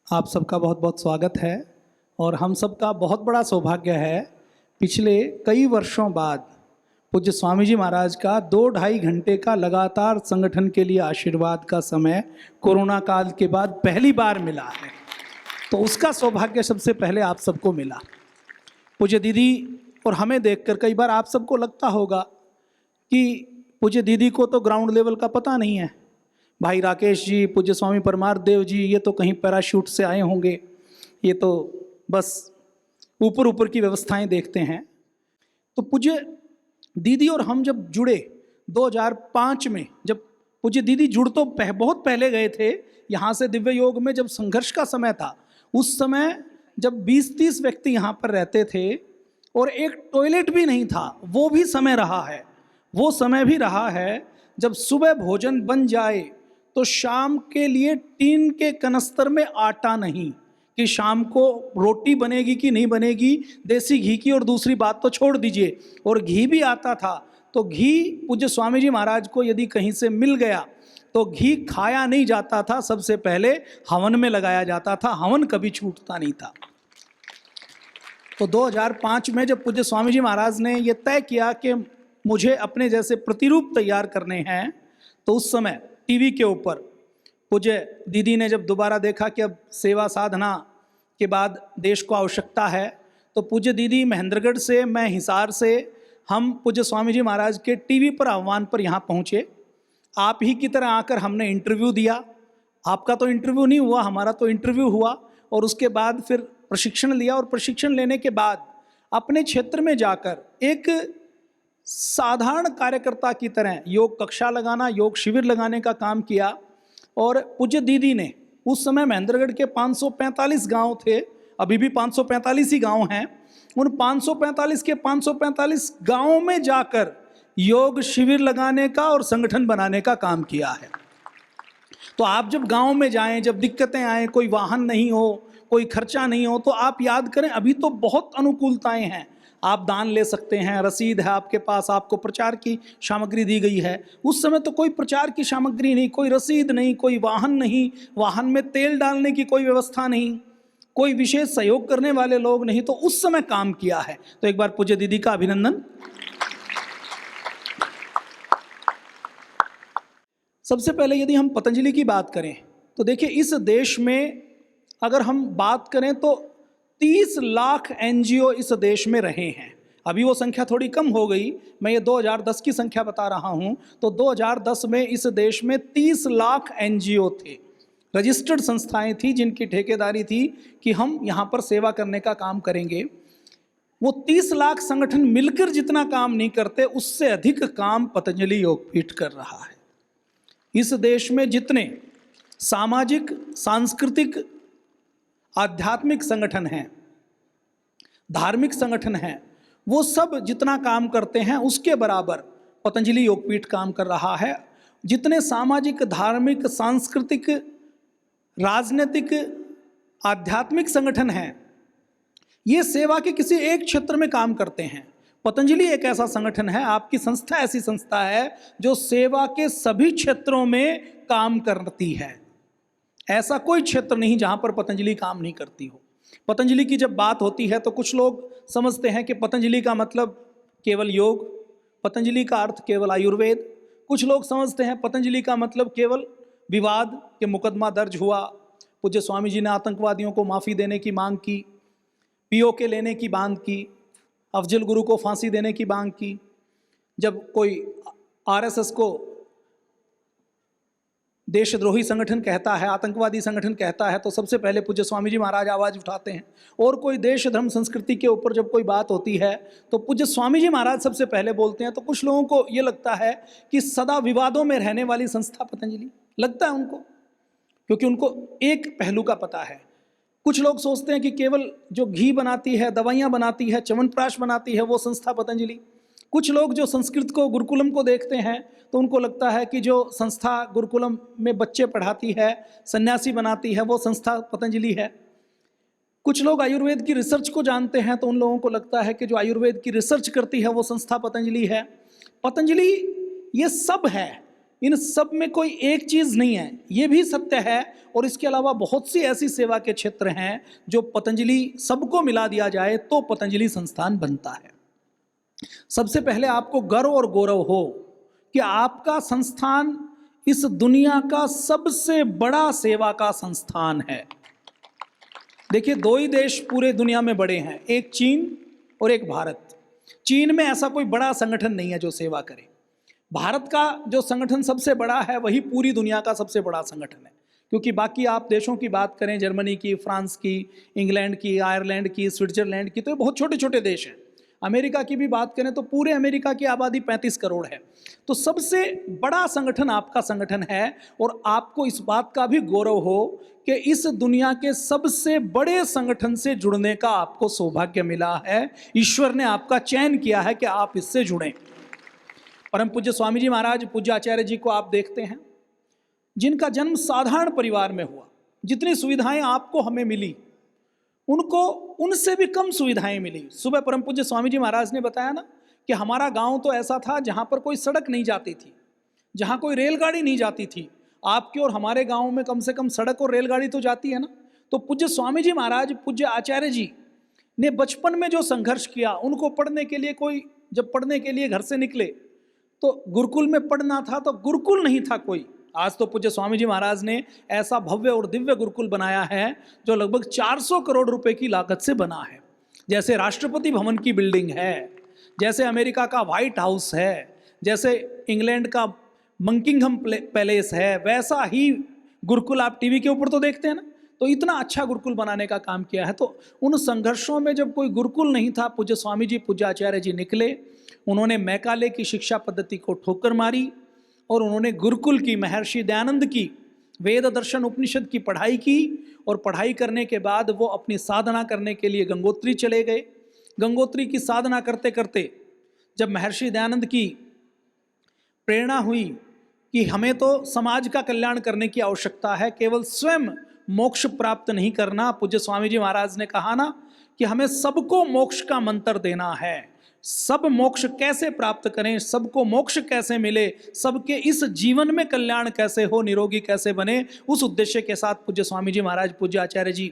आप सबका बहुत बहुत स्वागत है और हम सबका बहुत बड़ा सौभाग्य है। पिछले कई वर्षों बाद पूज्य स्वामी जी महाराज का 2-2.5 घंटे का लगातार संगठन के लिए आशीर्वाद का समय कोरोना काल के बाद पहली बार मिला है, तो उसका सौभाग्य सबसे पहले आप सबको मिला। पूज्य दीदी और हमें देखकर कई बार आप सबको लगता होगा कि पूज्य दीदी को तो ग्राउंड लेवल का पता नहीं है, भाई राकेश जी, पूज्य स्वामी परमार्थ देव जी, ये तो कहीं पैराशूट से आए होंगे, ये तो बस ऊपर ऊपर की व्यवस्थाएं देखते हैं। तो पूज्य दीदी और हम जब जुड़े 2005 में, जब पूज्य दीदी जुड़ तो बहुत पहले गए थे यहाँ से दिव्य योग में, जब संघर्ष का समय था, उस समय जब 20-30 व्यक्ति यहाँ पर रहते थे और एक टॉयलेट भी नहीं था, वो भी समय रहा है। वो समय भी रहा है जब सुबह भोजन बन जाए तो शाम के लिए टीन के कनस्तर में आटा नहीं, कि शाम को रोटी बनेगी कि नहीं बनेगी, देसी घी की और दूसरी बात तो छोड़ दीजिए, और घी भी आता था तो घी पूज्य स्वामी जी महाराज को यदि कहीं से मिल गया तो घी खाया नहीं जाता था, सबसे पहले हवन में लगाया जाता था, हवन कभी छूटता नहीं था। तो 2005 में जब पूज्य स्वामी जी महाराज ने ये तय किया कि मुझे अपने जैसे प्रतिरूप तैयार करने हैं, तो उस समय टीवी के ऊपर पूज्य दीदी ने जब दोबारा देखा कि अब सेवा साधना के बाद देश को आवश्यकता है, तो पूज्य दीदी महेंद्रगढ़ से, मैं हिसार से, हम पूज्य स्वामी जी महाराज के टीवी पर आह्वान पर यहाँ पहुँचे। आप ही की तरह आकर हमने इंटरव्यू दिया। आपका तो इंटरव्यू नहीं हुआ, हमारा तो इंटरव्यू हुआ, और उसके बाद फिर प्रशिक्षण लिया, और प्रशिक्षण लेने के बाद अपने क्षेत्र में जाकर एक साधारण कार्यकर्ता की तरह योग कक्षा लगाना, योग शिविर लगाने का काम किया। और पूज्य दीदी ने उस समय महेंद्रगढ़ के 545 गांव थे, अभी भी 545 ही गांव हैं, उन 545 के 545 गांवों में जाकर योग शिविर लगाने का और संगठन बनाने का काम किया है। तो आप जब गांव में जाएं, जब दिक्कतें आए, कोई वाहन नहीं हो, कोई खर्चा नहीं हो, तो आप याद करें अभी तो बहुत अनुकूलताएं हैं। आप दान ले सकते हैं, रसीद है आपके पास, आपको प्रचार की सामग्री दी गई है। उस समय तो कोई प्रचार की सामग्री नहीं, कोई रसीद नहीं, कोई वाहन नहीं, वाहन में तेल डालने की कोई व्यवस्था नहीं, कोई विशेष सहयोग करने वाले लोग नहीं, तो उस समय काम किया है। तो एक बार पूज्य दीदी का अभिनंदन। सबसे पहले यदि हम पतंजलि की बात करें तो देखिए, इस देश में अगर हम बात करें तो 30 लाख एनजीओ इस देश में रहे हैं। अभी वो संख्या थोड़ी कम हो गई, मैं ये 2010 की संख्या बता रहा हूँ। तो 2010 में इस देश में 30 लाख एनजीओ थे, रजिस्टर्ड संस्थाएं थी, जिनकी ठेकेदारी थी कि हम यहाँ पर सेवा करने का काम करेंगे। वो 30 लाख संगठन मिलकर जितना काम नहीं करते, उससे अधिक काम पतंजलि योगपीठ कर रहा है। इस देश में जितने सामाजिक, सांस्कृतिक, आध्यात्मिक संगठन हैं, धार्मिक संगठन हैं, वो सब जितना काम करते हैं उसके बराबर पतंजलि योगपीठ काम कर रहा है। जितने सामाजिक, धार्मिक, सांस्कृतिक, राजनीतिक, आध्यात्मिक संगठन हैं, ये सेवा के किसी एक क्षेत्र में काम करते हैं। पतंजलि एक ऐसा संगठन है, आपकी संस्था ऐसी संस्था है जो सेवा के सभी क्षेत्रों में काम करती है। ऐसा कोई क्षेत्र नहीं जहां पर पतंजलि काम नहीं करती हो। पतंजलि की जब बात होती है तो कुछ लोग समझते हैं कि पतंजलि का मतलब केवल योग, पतंजलि का अर्थ केवल आयुर्वेद। कुछ लोग समझते हैं पतंजलि का मतलब केवल विवाद के मुकदमा दर्ज हुआ, पूज्य स्वामी जी ने आतंकवादियों को माफ़ी देने की मांग की, पीओके लेने की मांग की, अफजल गुरु को फांसी देने की मांग की। जब कोई आरएसएस को देशद्रोही संगठन कहता है, आतंकवादी संगठन कहता है, तो सबसे पहले पूज्य स्वामी जी महाराज आवाज़ उठाते हैं। और कोई देश, धर्म, संस्कृति के ऊपर जब कोई बात होती है तो पूज्य स्वामी जी महाराज सबसे पहले बोलते हैं। तो कुछ लोगों को ये लगता है कि सदा विवादों में रहने वाली संस्था पतंजलि, लगता है उनको, क्योंकि उनको एक पहलू का पता है। कुछ लोग सोचते हैं कि केवल जो घी बनाती है, दवाइयाँ बनाती है, च्यवनप्राश बनाती है, वो संस्था पतंजलि। कुछ लोग जो संस्कृत को, गुरुकुलम को देखते हैं तो उनको लगता है कि जो संस्था गुरुकुलम में बच्चे पढ़ाती है, सन्यासी बनाती है, वो संस्था पतंजलि है। कुछ लोग आयुर्वेद की रिसर्च को जानते हैं तो उन लोगों को लगता है कि जो आयुर्वेद की रिसर्च करती है वो संस्था पतंजलि है। पतंजलि ये सब है, इन सब में कोई एक चीज नहीं है, ये भी सत्य है। और इसके अलावा बहुत सी ऐसी सेवा के क्षेत्र हैं जो पतंजलि सबको मिला दिया जाए तो पतंजलि संस्थान बनता है। सबसे पहले आपको गर्व और गौरव हो कि आपका संस्थान इस दुनिया का सबसे बड़ा सेवा का संस्थान है। देखिए, दो ही देश पूरे दुनिया में बड़े हैं, एक चीन और एक भारत। चीन में ऐसा कोई बड़ा संगठन नहीं है जो सेवा करे। भारत का जो संगठन सबसे बड़ा है वही पूरी दुनिया का सबसे बड़ा संगठन है, क्योंकि बाकी आप देशों की बात करें, जर्मनी की, फ्रांस की, इंग्लैंड की, आयरलैंड की, स्विट्जरलैंड की, तो ये बहुत छोटे छोटे देश हैं। अमेरिका की भी बात करें तो पूरे अमेरिका की आबादी 35 करोड़ है। तो सबसे बड़ा संगठन आपका संगठन है, और आपको इस बात का भी गौरव हो कि इस दुनिया के सबसे बड़े संगठन से जुड़ने का आपको सौभाग्य मिला है। ईश्वर ने आपका चयन किया है कि आप इससे जुड़ें। परम पूज्य स्वामी जी महाराज, पूज्य आचार्य जी को आप देखते हैं, जिनका जन्म साधारण परिवार में हुआ। जितनी सुविधाएं आपको हमें मिली, उनको उनसे भी कम सुविधाएं मिली। सुबह परम पूज्य स्वामी जी महाराज ने बताया ना कि हमारा गांव तो ऐसा था जहां पर कोई सड़क नहीं जाती थी, जहां कोई रेलगाड़ी नहीं जाती थी। आपके और हमारे गांव में कम से कम सड़क और रेलगाड़ी तो जाती है ना। तो पूज्य स्वामी जी महाराज, पूज्य आचार्य जी ने बचपन में जो संघर्ष किया, उनको पढ़ने के लिए कोई, जब पढ़ने के लिए घर से निकले तो गुरुकुल में पढ़ना था, तो गुरुकुल नहीं था कोई। आज तो पूज्य स्वामी जी महाराज ने ऐसा भव्य और दिव्य गुरुकुल बनाया है जो लगभग 400 करोड़ रुपए की लागत से बना है। जैसे राष्ट्रपति भवन की बिल्डिंग है, जैसे अमेरिका का व्हाइट हाउस है, जैसे इंग्लैंड का बकिंघम पैलेस है, वैसा ही गुरुकुल आप टीवी के ऊपर तो देखते हैं ना। तो इतना अच्छा गुरुकुल बनाने का काम किया है। तो उन संघर्षों में जब कोई गुरुकुल नहीं था, पूज्य स्वामी जी, पूज्य आचार्य जी निकले। उन्होंने मैकाले की शिक्षा पद्धति को ठोकर मारी और उन्होंने गुरुकुल की, महर्षि दयानंद की वेद दर्शन उपनिषद की पढ़ाई की। और पढ़ाई करने के बाद वो अपनी साधना करने के लिए गंगोत्री चले गए। गंगोत्री की साधना करते करते जब महर्षि दयानंद की प्रेरणा हुई कि हमें तो समाज का कल्याण करने की आवश्यकता है, केवल स्वयं मोक्ष प्राप्त नहीं करना। पूज्य स्वामी जी महाराज ने कहा ना कि हमें सबको मोक्ष का मंत्र देना है। सब मोक्ष कैसे प्राप्त करें, सबको मोक्ष कैसे मिले, सबके इस जीवन में कल्याण कैसे हो, निरोगी कैसे बने, उस उद्देश्य के साथ पूज्य स्वामी जी महाराज, पूज्य आचार्य जी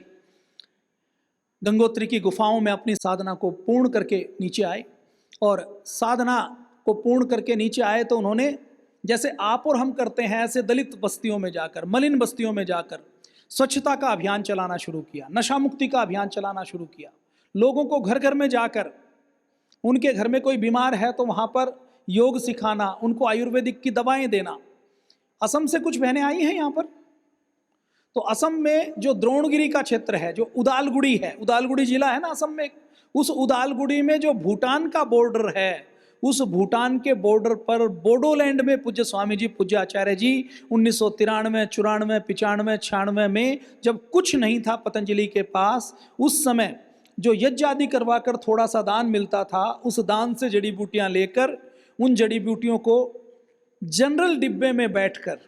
गंगोत्री की गुफाओं में अपनी साधना को पूर्ण करके नीचे आए। और साधना को पूर्ण करके नीचे आए तो उन्होंने, जैसे आप और हम करते हैं, ऐसे दलित बस्तियों में जाकर, मलिन बस्तियों में जाकर स्वच्छता का अभियान चलाना शुरू किया, नशा मुक्ति का अभियान चलाना शुरू किया। लोगों को घर घर में जाकर, उनके घर में कोई बीमार है तो वहाँ पर योग सिखाना, उनको आयुर्वेदिक की दवाएं देना। असम से कुछ बहनें आई हैं यहाँ पर। तो असम में जो द्रोणगिरी का क्षेत्र है, जो उदालगुड़ी है, उदालगुड़ी जिला है ना असम में, उस उदालगुड़ी में जो भूटान का बॉर्डर है, उस भूटान के बॉर्डर पर बोडोलैंड में पूज्य स्वामी जी, पूज्य आचार्य जी 1993, 94, 95, 96 में जब कुछ नहीं था पतंजलि के पास, उस समय जो यज्ञ आदि करवाकर थोड़ा सा दान मिलता था, उस दान से जड़ी बूटियां लेकर, उन जड़ी बूटियों को जनरल डिब्बे में बैठकर,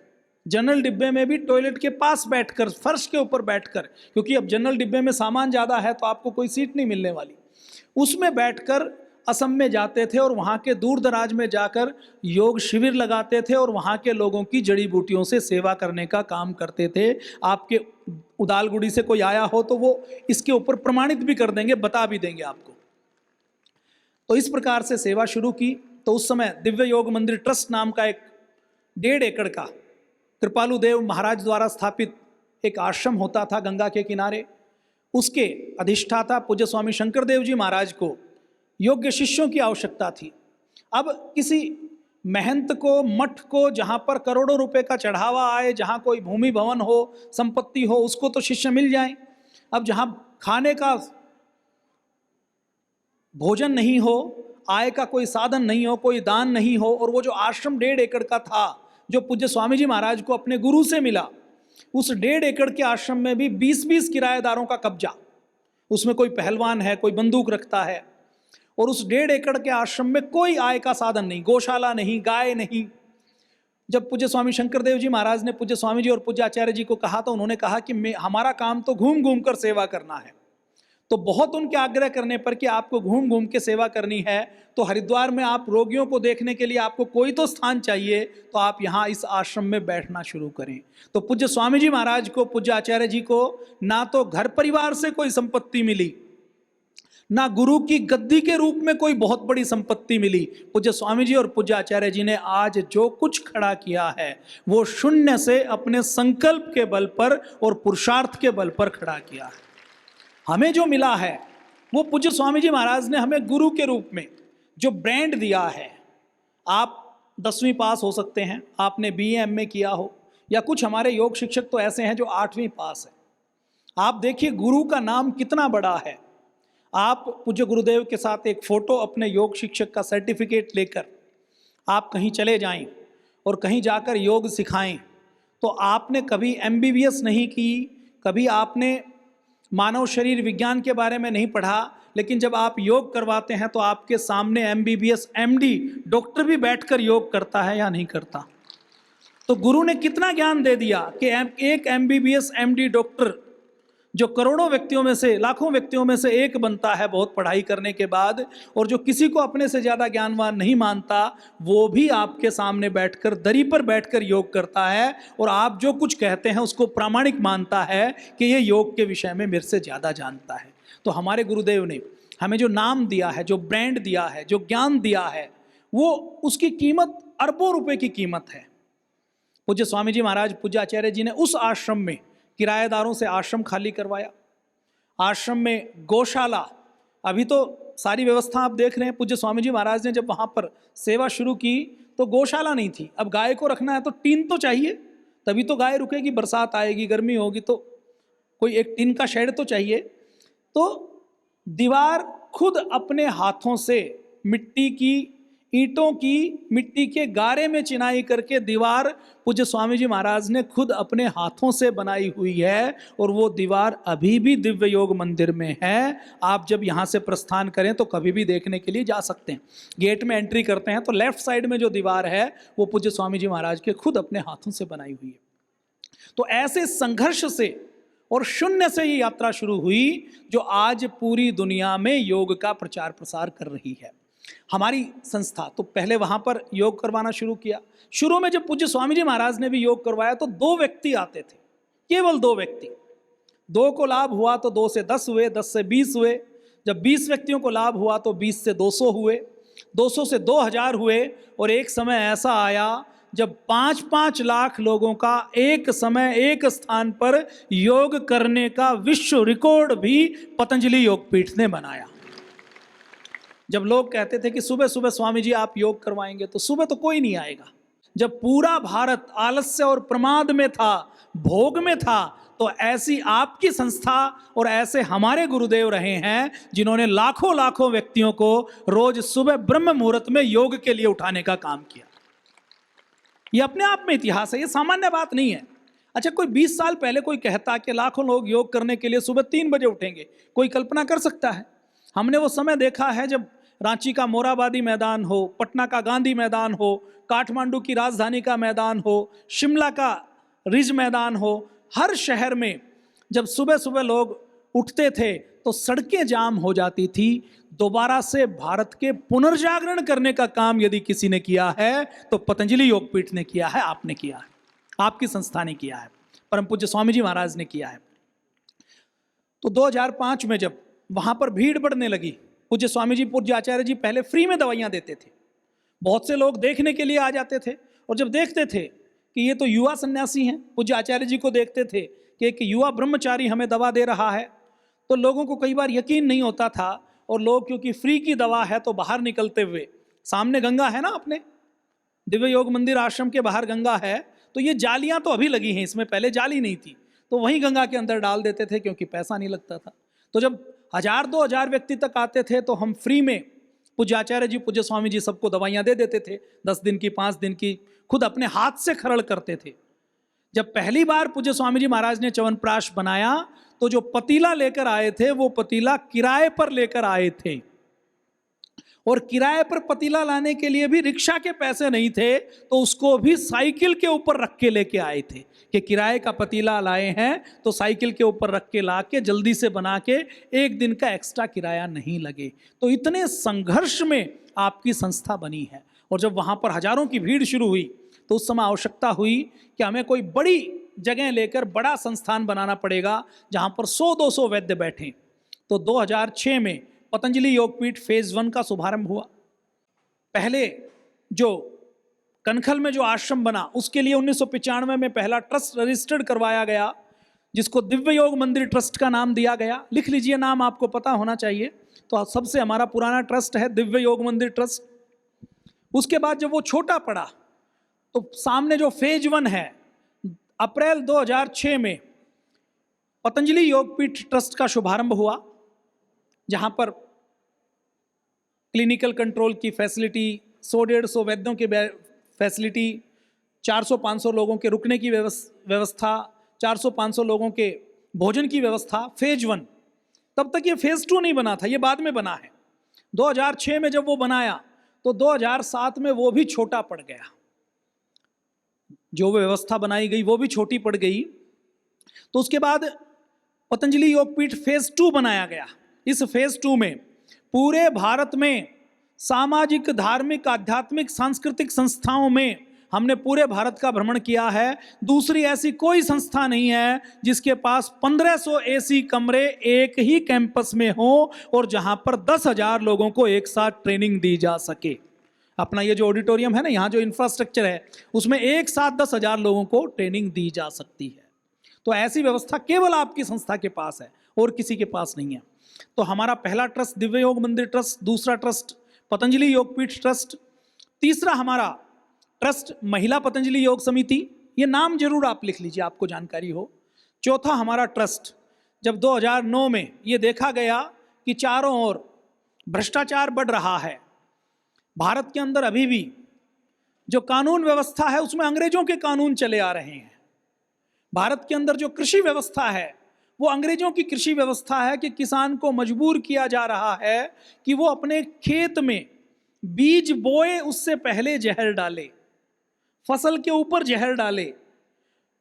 जनरल डिब्बे में भी टॉयलेट के पास बैठकर, फर्श के ऊपर बैठकर, क्योंकि अब जनरल डिब्बे में सामान ज़्यादा है तो आपको कोई सीट नहीं मिलने वाली, उसमें बैठकर असम में जाते थे और वहाँ के दूर दराज में जाकर योग शिविर लगाते थे और वहाँ के लोगों की जड़ी बूटियों से सेवा करने का काम करते थे। आपके उदालगुड़ी से कोई आया हो तो वो इसके ऊपर प्रमाणित भी कर देंगे, बता भी देंगे आपको। तो इस प्रकार से सेवा शुरू की। तो उस समय दिव्य योग मंदिर ट्रस्ट नाम का एक 1.5 एकड़ का कृपालु देव महाराज द्वारा स्थापित एक आश्रम होता था गंगा के किनारे। उसके अधिष्ठाता पूज्य स्वामी शंकर देव जी महाराज को योग्य शिष्यों की आवश्यकता थी। अब किसी महंत को, मठ को, जहाँ पर करोड़ों रुपए का चढ़ावा आए, जहाँ कोई भूमि भवन हो, संपत्ति हो, उसको तो शिष्य मिल जाए। अब जहाँ खाने का भोजन नहीं हो, आय का कोई साधन नहीं हो, कोई दान नहीं हो, और वो जो आश्रम 1.5 एकड़ का था जो पूज्य स्वामी जी महाराज को अपने गुरु से मिला, उस 1.5 एकड़ के आश्रम में भी 20-20 किराएदारों का कब्जा। उसमें कोई पहलवान है, कोई बंदूक रखता है, और उस 1.5 एकड़ के आश्रम में कोई आय का साधन नहीं, गौशाला नहीं, गाय नहीं। जब पूज्य स्वामी शंकर देव जी महाराज ने पूज्य स्वामी जी और पूज्य आचार्य जी को कहा तो उन्होंने कहा कि हमारा काम तो घूम घूम कर सेवा करना है, तो बहुत उनके आग्रह करने पर कि आपको घूम घूम के सेवा करनी है, तो हरिद्वार में आप रोगियों को देखने के लिए आपको कोई तो स्थान चाहिए, तो आप यहाँ इस आश्रम में बैठना शुरू करें। तो पूज्य स्वामी जी महाराज को, पूज्य आचार्य जी को ना तो घर परिवार से कोई संपत्ति मिली, ना गुरु की गद्दी के रूप में कोई बहुत बड़ी संपत्ति मिली। पूज्य स्वामी जी और पूज्य आचार्य जी ने आज जो कुछ खड़ा किया है वो शून्य से अपने संकल्प के बल पर और पुरुषार्थ के बल पर खड़ा किया है। हमें जो मिला है वो पूज्य स्वामी जी महाराज ने हमें गुरु के रूप में जो ब्रांड दिया है। आप 10वीं पास हो सकते हैं, आपने BA MA किया हो, या कुछ हमारे योग शिक्षक तो ऐसे हैं जो 8वीं पास है। आप देखिए गुरु का नाम कितना बड़ा है। आप पूज्य गुरुदेव के साथ एक फोटो अपने योग शिक्षक का सर्टिफिकेट लेकर आप कहीं चले जाएं और कहीं जाकर योग सिखाएं, तो आपने कभी MBBS नहीं की, कभी आपने मानव शरीर विज्ञान के बारे में नहीं पढ़ा, लेकिन जब आप योग करवाते हैं तो आपके सामने MBBS MD डॉक्टर भी बैठकर योग करता है या नहीं करता। तो गुरु ने कितना ज्ञान दे दिया कि एक MBBS MD डॉक्टर जो करोड़ों व्यक्तियों में से, लाखों व्यक्तियों में से एक बनता है बहुत पढ़ाई करने के बाद, और जो किसी को अपने से ज़्यादा ज्ञानवान नहीं मानता, वो भी आपके सामने बैठकर, दरी पर बैठकर योग करता है, और आप जो कुछ कहते हैं उसको प्रामाणिक मानता है कि ये योग के विषय में मेरे से ज़्यादा जानता है। तो हमारे गुरुदेव ने हमें जो नाम दिया है, जो ब्रांड दिया है, जो ज्ञान दिया है, वो उसकी कीमत अरबों रुपए की कीमत है। पूज्य स्वामी जी महाराज, पूज्य आचार्य जी ने उस आश्रम में किराएदारों से आश्रम खाली करवाया। आश्रम में गौशाला, अभी तो सारी व्यवस्था आप देख रहे हैं। पूज्य स्वामी जी महाराज ने जब वहाँ पर सेवा शुरू की तो गौशाला नहीं थी। अब गाय को रखना है तो टीन तो चाहिए, तभी तो गाय रुकेगी, बरसात आएगी, गर्मी होगी, तो कोई एक टीन का शेड तो चाहिए। तो दीवार खुद अपने हाथों से मिट्टी की, ईंटों की, मिट्टी के गारे में चिनाई करके दीवार पूज्य स्वामी जी महाराज ने खुद अपने हाथों से बनाई हुई है, और वो दीवार अभी भी दिव्य योग मंदिर में है। आप जब यहाँ से प्रस्थान करें तो कभी भी देखने के लिए जा सकते हैं। गेट में एंट्री करते हैं तो लेफ्ट साइड में जो दीवार है वो पूज्य स्वामी जी महाराज के खुद अपने हाथों से बनाई हुई है। तो ऐसे संघर्ष से और शून्य से ये यात्रा शुरू हुई जो आज पूरी दुनिया में योग का प्रचार प्रसार कर रही है। हमारी संस्था तो पहले वहाँ पर योग करवाना शुरू किया। शुरू में जब पूज्य स्वामी जी महाराज ने भी योग करवाया तो 2 व्यक्ति आते थे, केवल 2 व्यक्ति। 2 को लाभ हुआ तो 2 से 10 हुए, 10 से 20 हुए। जब 20 व्यक्तियों को लाभ हुआ तो 20 से 200 हुए, 200 से 2000 हुए, और एक समय ऐसा आया जब 5-5 लाख लोगों का एक समय एक स्थान पर योग करने का विश्व रिकॉर्ड भी पतंजलि योगपीठ ने बनाया। जब लोग कहते थे कि सुबह सुबह स्वामी जी आप योग करवाएंगे, तो सुबह तो कोई नहीं आएगा। जब पूरा भारत आलस्य और प्रमाद में था, भोग में था, तो ऐसी आपकी संस्था और ऐसे हमारे गुरुदेव रहे हैं जिन्होंने लाखों लाखों व्यक्तियों को रोज सुबह ब्रह्म मुहूर्त में योग के लिए उठाने का काम किया। ये अपने आप में इतिहास है, ये सामान्य बात नहीं है। अच्छा, कोई 20 साल पहले कोई कहता कि लाखों लोग योग करने के लिए सुबह 3 बजे उठेंगे, कोई कल्पना कर सकता है? हमने वो समय देखा है जब रांची का मोराबादी मैदान हो, पटना का गांधी मैदान हो, काठमांडू की राजधानी का मैदान हो, शिमला का रिज मैदान हो, हर शहर में जब सुबह सुबह लोग उठते थे तो सड़कें जाम हो जाती थी। दोबारा से भारत के पुनर्जागरण करने का काम यदि किसी ने किया है तो पतंजलि योगपीठ ने किया है, आपने किया है, आपकी संस्था ने किया है, परम पूज्य स्वामी जी महाराज ने किया है। तो 2005 में जब वहाँ पर भीड़ बढ़ने लगी, पूज्य स्वामी जी, पूज्य आचार्य जी पहले फ्री में दवाइयाँ देते थे। बहुत से लोग देखने के लिए आ जाते थे, और जब देखते थे कि ये तो युवा सन्यासी हैं, पूज्य आचार्य जी को देखते थे कि एक युवा ब्रह्मचारी हमें दवा दे रहा है, तो लोगों को कई बार यकीन नहीं होता था। और लोग क्योंकि फ्री की दवा है तो बाहर निकलते हुए, सामने गंगा है ना, अपने दिव्य योग मंदिर आश्रम के बाहर गंगा है, तो ये जालियाँ तो अभी लगी हैं, इसमें पहले जाली नहीं थी, तो वहीं गंगा के अंदर डाल देते थे क्योंकि पैसा नहीं लगता था। तो जब 1000-2000 व्यक्ति तक आते थे तो हम फ्री में, पूज्य आचार्य जी, पूज्य स्वामी जी सबको दवाइयाँ दे देते थे, 10 दिन की, 5 दिन की, खुद अपने हाथ से खरड़ करते थे। जब पहली बार पूज्य स्वामी जी महाराज ने च्यवनप्राश बनाया तो जो पतीला लेकर आए थे वो पतीला किराए पर लेकर आए थे, और किराए पर पतीला लाने के लिए भी रिक्शा के पैसे नहीं थे, तो उसको भी साइकिल के ऊपर रख के लेके आए थे कि किराए का पतीला लाए हैं तो साइकिल के ऊपर रख के ला के जल्दी से बना के एक दिन का एक्स्ट्रा किराया नहीं लगे। तो इतने संघर्ष में आपकी संस्था बनी है। और जब वहाँ पर हजारों की भीड़ शुरू हुई तो उस समय आवश्यकता हुई कि हमें कोई बड़ी जगह लेकर बड़ा संस्थान बनाना पड़ेगा जहाँ पर 100-200 वैद्य बैठें। तो 2006 में पतंजलि योगपीठ फेज 1 का शुभारंभ हुआ। पहले जो कनखल में जो आश्रम बना उसके लिए 1995 में पहला ट्रस्ट रजिस्टर्ड करवाया गया, जिसको दिव्य योग मंदिर ट्रस्ट का नाम दिया गया। लिख लीजिए, नाम आपको पता होना चाहिए। तो सबसे हमारा पुराना ट्रस्ट है दिव्य योग मंदिर ट्रस्ट। उसके बाद जब वो छोटा पड़ा तो सामने जो फेज 1 है, अप्रैल 2006 में पतंजलि योगपीठ ट्रस्ट का शुभारंभ हुआ, जहां पर क्लिनिकल कंट्रोल की फैसिलिटी, 100-150 वैद्यों की फैसिलिटी, 400-500 लोगों के रुकने की व्यवस्था, 400-500 लोगों के भोजन की व्यवस्था, फेज 1। तब तक ये फेज 2 नहीं बना था, ये बाद में बना है। 2006 में जब वो बनाया तो 2007 में वो भी छोटा पड़ गया, जो व्यवस्था बनाई गई वो भी छोटी पड़ गई। तो उसके बाद पतंजलि योगपीठ फेज 2 बनाया गया। इस फेज 2 में पूरे भारत में सामाजिक, धार्मिक, आध्यात्मिक, सांस्कृतिक संस्थाओं में हमने पूरे भारत का भ्रमण किया है। दूसरी ऐसी कोई संस्था नहीं है जिसके पास 1500 एसी कमरे एक ही कैंपस में हो और जहां पर 10,000 लोगों को एक साथ ट्रेनिंग दी जा सके। अपना ये जो ऑडिटोरियम है ना, यहाँ जो इंफ्रास्ट्रक्चर है, उसमें एक साथ 10,000 लोगों को ट्रेनिंग दी जा सकती है। तो ऐसी व्यवस्था केवल आपकी संस्था के पास है और किसी के पास नहीं है। तो हमारा पहला ट्रस्ट दिव्य योग मंदिर ट्रस्ट, दूसरा ट्रस्ट पतंजलि योगपीठ ट्रस्ट, तीसरा हमारा ट्रस्ट महिला पतंजलि योग समिति। ये नाम जरूर आप लिख लीजिए, आपको जानकारी हो। चौथा हमारा ट्रस्ट, जब 2009 में ये देखा गया कि चारों ओर भ्रष्टाचार बढ़ रहा है, भारत के अंदर अभी भी जो कानून व्यवस्था है उसमें अंग्रेजों के कानून चले आ रहे हैं। भारत के अंदर जो कृषि व्यवस्था है वो अंग्रेजों की कृषि व्यवस्था है कि किसान को मजबूर किया जा रहा है कि वो अपने खेत में बीज बोए उससे पहले जहर डाले, फसल के ऊपर जहर डाले,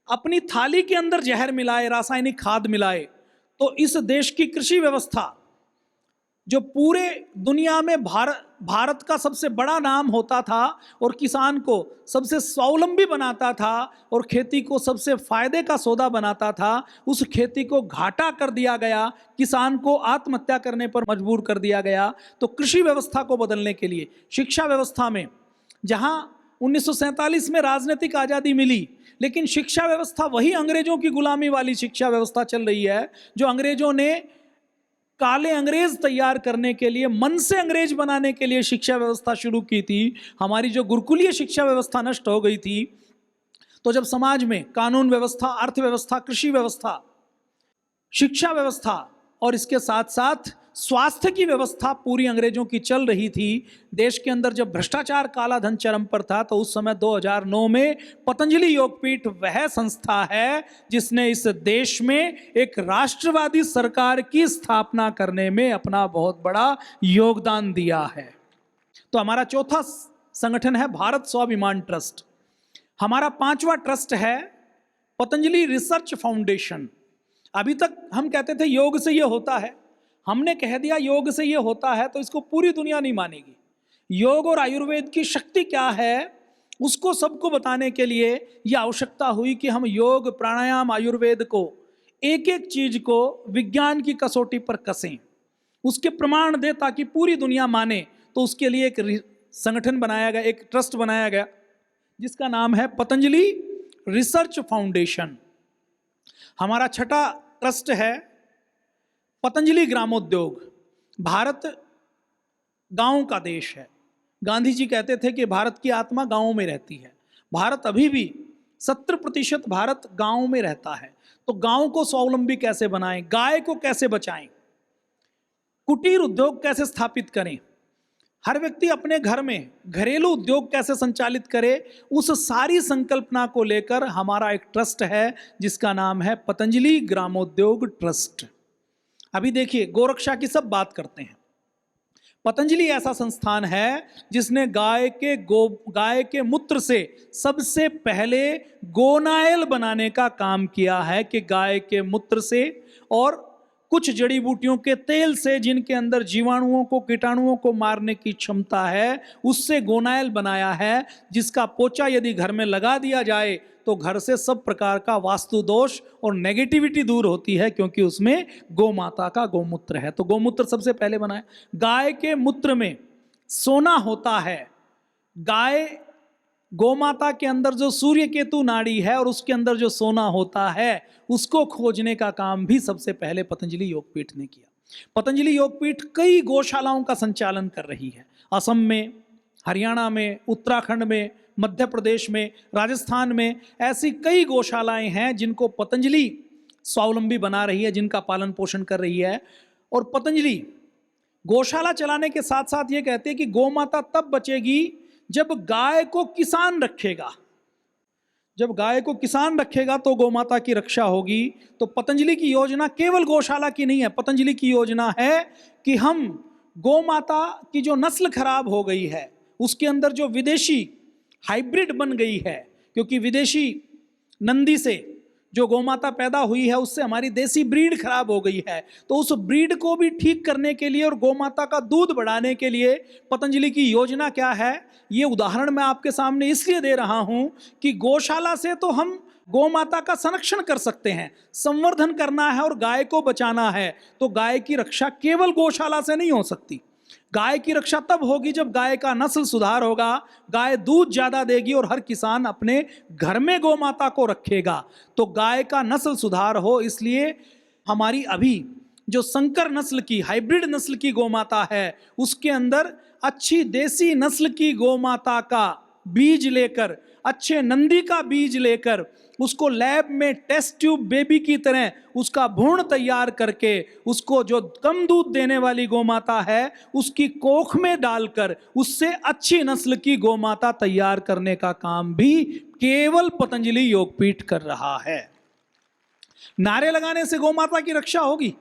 अपनी थाली के अंदर जहर मिलाए, रासायनिक खाद मिलाए। तो इस देश की कृषि व्यवस्था जो पूरे दुनिया में भारत का सबसे बड़ा नाम होता था और किसान को सबसे स्वावलंबी बनाता था और खेती को सबसे फायदे का सौदा बनाता था, उस खेती को घाटा कर दिया गया, किसान को आत्महत्या करने पर मजबूर कर दिया गया। तो कृषि व्यवस्था को बदलने के लिए शिक्षा व्यवस्था में, जहां 1947 में राजनीतिक आज़ादी मिली, लेकिन शिक्षा व्यवस्था वही अंग्रेजों की गुलामी वाली शिक्षा व्यवस्था चल रही है जो अंग्रेजों ने काले अंग्रेज तैयार करने के लिए, मन से अंग्रेज बनाने के लिए शिक्षा व्यवस्था शुरू की थी। हमारी जो गुरुकुलीय शिक्षा व्यवस्था नष्ट हो गई थी, तो जब समाज में कानून व्यवस्था, अर्थव्यवस्था, कृषि व्यवस्था, शिक्षा व्यवस्था और इसके साथ साथ स्वास्थ्य की व्यवस्था पूरी अंग्रेजों की चल रही थी, देश के अंदर जब भ्रष्टाचार, काला धन चरम पर था, तो उस समय 2009 में पतंजलि योगपीठ वह संस्था है जिसने इस देश में एक राष्ट्रवादी सरकार की स्थापना करने में अपना बहुत बड़ा योगदान दिया है। तो हमारा चौथा संगठन है भारत स्वाभिमान ट्रस्ट। हमारा पांचवा ट्रस्ट है पतंजलि रिसर्च फाउंडेशन। अभी तक हम कहते थे योग से ये होता है, हमने कह दिया योग से ये होता है, तो इसको पूरी दुनिया नहीं मानेगी। योग और आयुर्वेद की शक्ति क्या है उसको सबको बताने के लिए ये आवश्यकता हुई कि हम योग, प्राणायाम, आयुर्वेद को, एक एक चीज को विज्ञान की कसौटी पर कसें, उसके प्रमाण दें ताकि पूरी दुनिया माने। तो उसके लिए एक संगठन बनाया गया, एक ट्रस्ट बनाया गया जिसका नाम है पतंजलि रिसर्च फाउंडेशन। हमारा छठा ट्रस्ट है पतंजलि ग्रामोद्योग। भारत गांव का देश है। गांधी जी कहते थे कि भारत की आत्मा गांवों में रहती है। भारत अभी भी 70% भारत गांव में रहता है। तो गांव को स्वावलंबी कैसे बनाएं, गाय को कैसे बचाएं, कुटीर उद्योग कैसे स्थापित करें, हर व्यक्ति अपने घर में घरेलू उद्योग कैसे संचालित करे, उस सारी संकल्पना को लेकर हमारा एक ट्रस्ट है जिसका नाम है पतंजलि ग्रामोद्योग ट्रस्ट। अभी देखिए, गोरक्षा की सब बात करते हैं, पतंजलि ऐसा संस्थान है जिसने गाय के मूत्र से सबसे पहले गोनाइल बनाने का काम किया है, कि गाय के मूत्र से और कुछ जड़ी बूटियों के तेल से, जिनके अंदर जीवाणुओं को, कीटाणुओं को मारने की क्षमता है, उससे गोनाइल बनाया है, जिसका पोछा यदि घर में लगा दिया जाए तो घर से सब प्रकार का वास्तु दोष और नेगेटिविटी दूर होती है, क्योंकि उसमें गोमाता का गोमूत्र है। तो गोमूत्र सबसे पहले बनाया। गाय के मूत्र में सोना होता है। गोमाता के अंदर जो सूर्य केतु नाड़ी है और उसके अंदर जो सोना होता है, उसको खोजने का काम भी सबसे पहले पतंजलि योगपीठ ने किया। पतंजलि योगपीठ कई गौशालाओं का संचालन कर रही है। असम में, हरियाणा में, उत्तराखंड में, मध्य प्रदेश में, राजस्थान में ऐसी कई गौशालाएं हैं जिनको पतंजलि स्वावलंबी बना रही है, जिनका पालन पोषण कर रही है। और पतंजलि गौशाला चलाने के साथ साथ ये कहते हैं कि गोमाता तब बचेगी जब गाय को किसान रखेगा। जब गाय को किसान रखेगा तो गोमाता की रक्षा होगी। तो पतंजलि की योजना केवल गौशाला की नहीं है। पतंजलि की योजना है कि हम गोमाता की जो नस्ल खराब हो गई है, उसके अंदर जो विदेशी हाइब्रिड बन गई है, क्योंकि विदेशी नंदी से जो गोमाता पैदा हुई है उससे हमारी देसी ब्रीड खराब हो गई है, तो उस ब्रीड को भी ठीक करने के लिए और गोमाता का दूध बढ़ाने के लिए पतंजलि की योजना क्या है, ये उदाहरण मैं आपके सामने इसलिए दे रहा हूं कि गौशाला से तो हम गोमाता का संरक्षण कर सकते हैं, संवर्धन करना है और गाय को बचाना है, तो गाय की रक्षा केवल गौशाला से नहीं हो सकती। गाय की रक्षा तब होगी जब गाय का नस्ल सुधार होगा, गाय दूध ज्यादा देगी और हर किसान अपने घर में गोमाता को रखेगा। तो गाय का नस्ल सुधार हो, इसलिए हमारी अभी जो संकर नस्ल की, हाइब्रिड नस्ल की गोमाता है, उसके अंदर अच्छी देसी नस्ल की गोमाता का बीज लेकर, अच्छे नंदी का बीज लेकर, उसको लैब में टेस्ट ट्यूब बेबी की तरह उसका भ्रूण तैयार करके, उसको जो कम दूध देने वाली गोमाता है उसकी कोख में डालकर उससे अच्छी नस्ल की गोमाता तैयार करने का काम भी केवल पतंजलि योगपीठ कर रहा है। नारे लगाने से गोमाता की रक्षा होगी?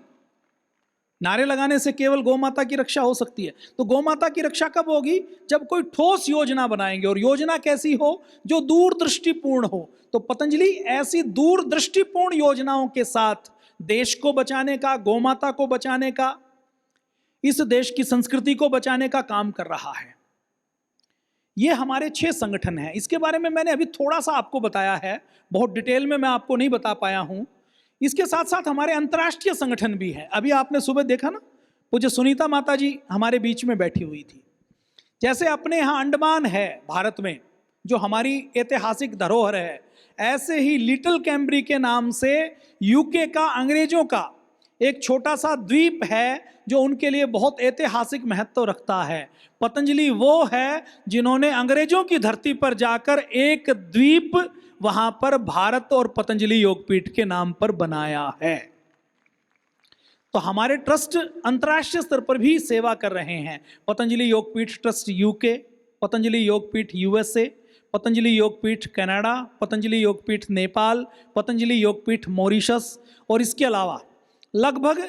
नारे लगाने से केवल गोमाता की रक्षा हो सकती है? तो गोमाता की रक्षा कब होगी? जब कोई ठोस योजना बनाएंगे, और योजना कैसी हो? जो दूरदृष्टिपूर्ण हो। तो पतंजलि ऐसी दूरदृष्टिपूर्ण योजनाओं के साथ देश को बचाने का, गोमाता को बचाने का, इस देश की संस्कृति को बचाने का काम कर रहा है। ये हमारे 6 संगठन हैं। इसके बारे में मैंने अभी थोड़ा सा आपको बताया है, बहुत डिटेल में मैं आपको नहीं बता पाया हूं। इसके साथ साथ हमारे अंतर्राष्ट्रीय संगठन भी हैं। अभी आपने सुबह देखा ना, पूज्य सुनीता माता जी हमारे बीच में बैठी हुई थी। जैसे अपने यहाँ अंडमान है भारत में, जो हमारी ऐतिहासिक धरोहर है, ऐसे ही लिटिल कैम्ब्री के नाम से यूके का, अंग्रेजों का एक छोटा सा द्वीप है जो उनके लिए बहुत ऐतिहासिक महत्व रखता है। पतंजलि वो है जिन्होंने अंग्रेजों की धरती पर जाकर एक द्वीप वहां पर भारत और पतंजलि योगपीठ के नाम पर बनाया है। तो हमारे ट्रस्ट अंतर्राष्ट्रीय स्तर पर भी सेवा कर रहे हैं। Patanjali Yogpeeth trust UK, Patanjali Yogpeeth USA, Patanjali Yogpeeth Canada, Patanjali Yogpeeth Nepal, Patanjali Yogpeeth Mauritius, और इसके अलावा लगभग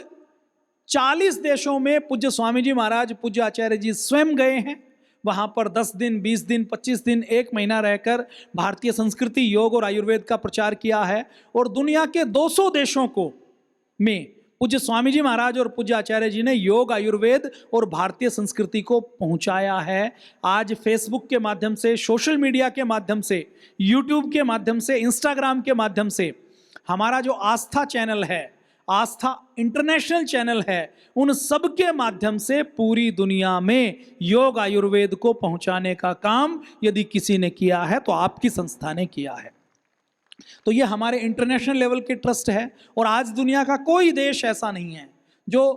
40 देशों में पूज्य स्वामी जी महाराज, पूज्य आचार्य जी स्वयं गए हैं। वहाँ पर 10 दिन, 20 दिन, 25 दिन, 1 महीना रहकर भारतीय संस्कृति, योग और आयुर्वेद का प्रचार किया है। और दुनिया के 200 देशों को में पूज्य स्वामी जी महाराज और पूज्य आचार्य जी ने योग, आयुर्वेद और भारतीय संस्कृति को पहुंचाया है। आज फेसबुक के माध्यम से, सोशल मीडिया के माध्यम से, यूट्यूब के माध्यम से, इंस्टाग्राम के माध्यम से हमारा जो आस्था चैनल है, आस्था इंटरनेशनल चैनल है, उन सब के माध्यम से पूरी दुनिया में योग आयुर्वेद को पहुंचाने का काम यदि किसी ने किया है तो आपकी संस्था ने किया है। तो ये हमारे इंटरनेशनल लेवल के ट्रस्ट है। और आज दुनिया का कोई देश ऐसा नहीं है जो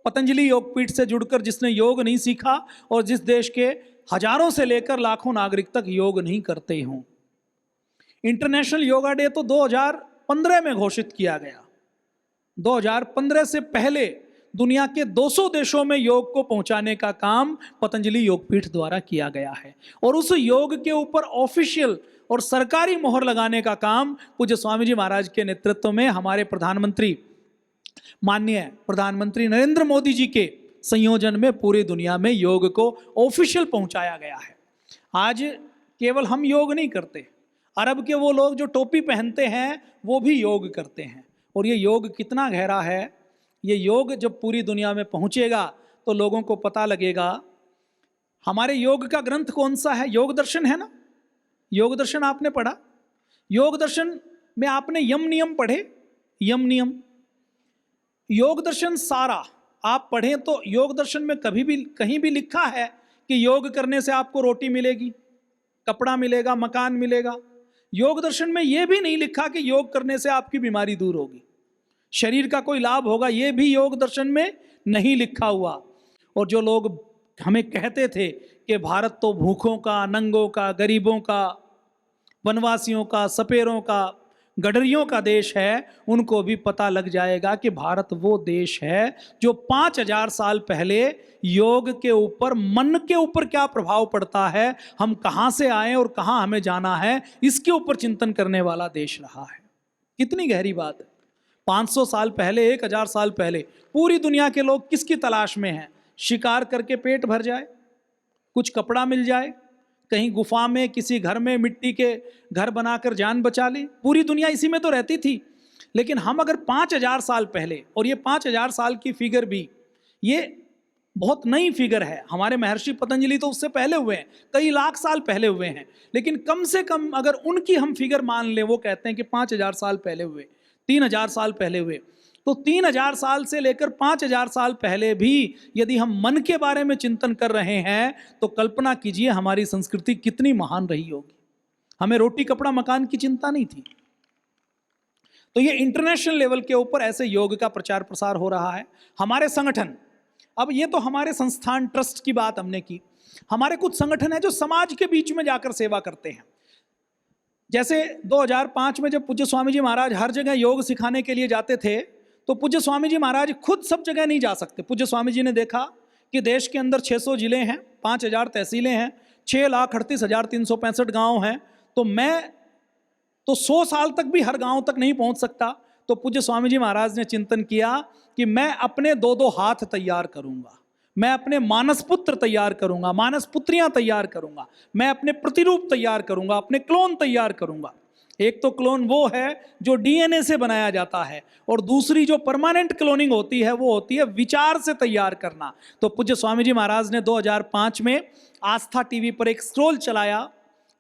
पतंजलि योगपीठ से जुड़कर जिसने योग नहीं सीखा और जिस देश के हजारों से लेकर लाखों नागरिक तक योग नहीं करते हों। इंटरनेशनल योगा डे तो 2015 में घोषित किया गया। 2015 से पहले दुनिया के 200 देशों में योग को पहुंचाने का काम पतंजलि योगपीठ द्वारा किया गया है। और उस योग के ऊपर ऑफिशियल और सरकारी मोहर लगाने का काम पूज्य स्वामी जी महाराज के नेतृत्व में हमारे प्रधानमंत्री, माननीय प्रधानमंत्री नरेंद्र मोदी जी के संयोजन में पूरी दुनिया में योग को ऑफिशियल पहुंचाया गया है। आज केवल हम योग नहीं करते, अरब के वो लोग जो टोपी पहनते हैं वो भी योग करते हैं। और ये योग कितना गहरा है, ये योग जब पूरी दुनिया में पहुंचेगा तो लोगों को पता लगेगा। हमारे योग का ग्रंथ कौन सा है? योग दर्शन है ना। योग दर्शन आपने पढ़ा? योग दर्शन में आपने यम नियम पढ़े? यम नियम, योग दर्शन सारा आप पढ़ें तो योग दर्शन में कभी भी कहीं भी लिखा है कि योग करने से आपको रोटी मिलेगी, कपड़ा मिलेगा, मकान मिलेगा? योग दर्शन में यह भी नहीं लिखा कि योग करने से आपकी बीमारी दूर होगी, शरीर का कोई लाभ होगा, यह भी योग दर्शन में नहीं लिखा हुआ। और जो लोग हमें कहते थे कि भारत तो भूखों का, नंगों का, गरीबों का, वनवासियों का, सपेरों का, गडरियों का देश है, उनको भी पता लग जाएगा कि भारत वो देश है जो 5000 साल पहले योग के ऊपर, मन के ऊपर क्या प्रभाव पड़ता है, हम कहाँ से आए और कहाँ हमें जाना है, इसके ऊपर चिंतन करने वाला देश रहा है। कितनी गहरी बात है। 500 साल पहले, 1000 साल पहले पूरी दुनिया के लोग किसकी तलाश में हैं? शिकार करके पेट भर जाए, कुछ कपड़ा मिल जाए, कहीं गुफा में किसी घर में मिट्टी के घर बनाकर जान बचा ले। पूरी दुनिया इसी में तो रहती थी। लेकिन हम अगर 5000 साल पहले, और ये 5000 साल की फिगर भी ये बहुत नई फिगर है, हमारे महर्षि पतंजलि तो उससे पहले हुए हैं, कई लाख साल पहले हुए हैं, लेकिन कम से कम अगर उनकी हम फिगर मान लें, वो कहते हैं कि 5000 साल पहले हुए, 3000 साल पहले हुए, तो 3000 साल से लेकर 5000 साल पहले भी यदि हम मन के बारे में चिंतन कर रहे हैं तो कल्पना कीजिए हमारी संस्कृति कितनी महान रही होगी। हमें रोटी, कपड़ा, मकान की चिंता नहीं थी। तो ये इंटरनेशनल लेवल के ऊपर ऐसे योग का प्रचार प्रसार हो रहा है। हमारे संगठन, अब ये तो हमारे संस्थान ट्रस्ट की बात हमने की, हमारे कुछ संगठन है जो समाज के बीच में जाकर सेवा करते हैं। जैसे 2005 में जब पूज्य स्वामी जी महाराज हर जगह योग सिखाने के लिए जाते थे, तो पूज्य स्वामी जी महाराज खुद सब जगह नहीं जा सकते। पूज्य स्वामी जी ने देखा कि देश के अंदर 600 जिले हैं, 5000 तहसीलें हैं, 6,38,365 गांव हैं, तो मैं तो 100 साल तक भी हर गांव तक नहीं पहुंच सकता। तो पूज्य स्वामी जी महाराज ने चिंतन किया कि मैं अपने 2-2 हाथ तैयार करूंगा, मैं अपने मानस पुत्र तैयार करूंगा, मानस पुत्रियां तैयार करूंगा, मैं अपने प्रतिरूप तैयार करूंगा, अपने क्लोन तैयार करूंगा। एक तो क्लोन वो है जो डीएनए से बनाया जाता है, और दूसरी जो परमानेंट क्लोनिंग होती है वो होती है विचार से तैयार करना। तो पूज्य स्वामी जी महाराज ने 2005 में आस्था टीवी पर एक स्क्रोल चलाया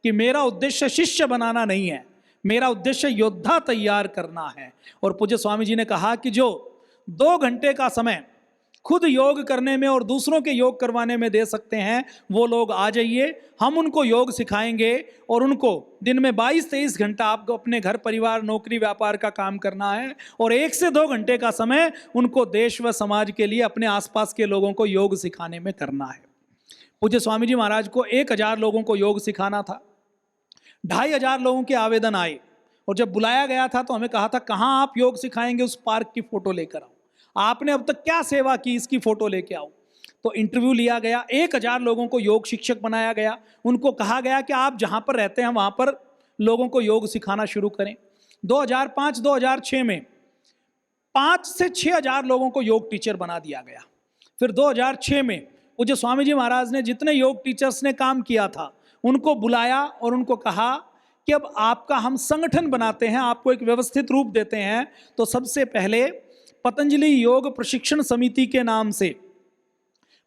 कि मेरा उद्देश्य शिष्य बनाना नहीं है, मेरा उद्देश्य योद्धा तैयार करना है। और पूज्य स्वामी जी ने कहा कि जो 2 घंटे का समय खुद योग करने में और दूसरों के योग करवाने में दे सकते हैं, वो लोग आ जाइए, हम उनको योग सिखाएंगे, और उनको दिन में 22-23 घंटा आपको अपने घर परिवार, नौकरी, व्यापार का काम करना है, और 1 से 2 घंटे का समय उनको देश व समाज के लिए, अपने आसपास के लोगों को योग सिखाने में करना है। पूज्य स्वामी जी महाराज को 1000 लोगों को योग सिखाना था। 2500 लोगों के आवेदन आए, और जब बुलाया गया था तो हमें कहा था कहाँ आप योग सिखाएंगे, उस पार्क की फोटो लेकर आओ, आपने अब तक क्या सेवा की इसकी फोटो लेके आओ। तो इंटरव्यू लिया गया, 1000 लोगों को योग शिक्षक बनाया गया, उनको कहा गया कि आप जहाँ पर रहते हैं वहाँ पर लोगों को योग सिखाना शुरू करें। 2005-2006 में 5 से 6000 लोगों को योग टीचर बना दिया गया। फिर 2006 में पूज्य स्वामी जी महाराज ने जितने योग टीचर्स ने काम किया था उनको बुलाया और उनको कहा कि अब आपका हम संगठन बनाते हैं, आपको एक व्यवस्थित रूप देते हैं। तो सबसे पहले पतंजलि योग प्रशिक्षण समिति के नाम से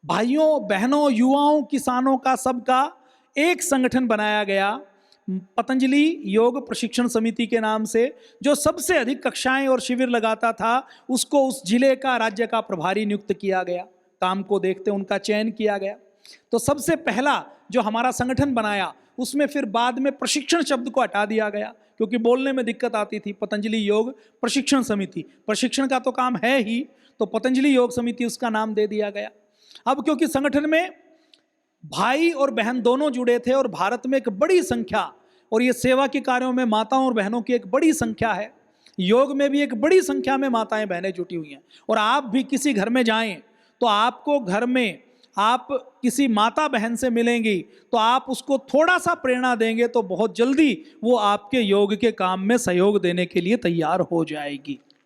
भाइयों, बहनों, युवाओं, किसानों का सबका एक संगठन बनाया गया, पतंजलि योग प्रशिक्षण समिति के नाम से। जो सबसे अधिक कक्षाएं और शिविर लगाता था उसको उस जिले का, राज्य का प्रभारी नियुक्त किया गया, काम को देखते उनका चयन किया गया। तो सबसे पहला जो हमारा संगठन बनाया उसमें फिर बाद में प्रशिक्षण शब्द को हटा दिया गया, क्योंकि बोलने में दिक्कत आती थी। पतंजलि योग प्रशिक्षण समिति, प्रशिक्षण का तो काम है ही, तो पतंजलि योग समिति उसका नाम दे दिया गया। अब क्योंकि संगठन में भाई और बहन दोनों जुड़े थे, और भारत में एक बड़ी संख्या, और ये सेवा के कार्यों में माताओं और बहनों की एक बड़ी संख्या है, योग में भी एक बड़ी संख्या में माताएं बहनें जुटी हुई हैं। और आप भी किसी घर में जाएं तो आपको घर में आप किसी माता बहन से मिलेंगी तो आप उसको थोड़ा सा प्रेरणा देंगे तो बहुत जल्दी वो आपके योग के काम में सहयोग देने के लिए तैयार हो जाएगी।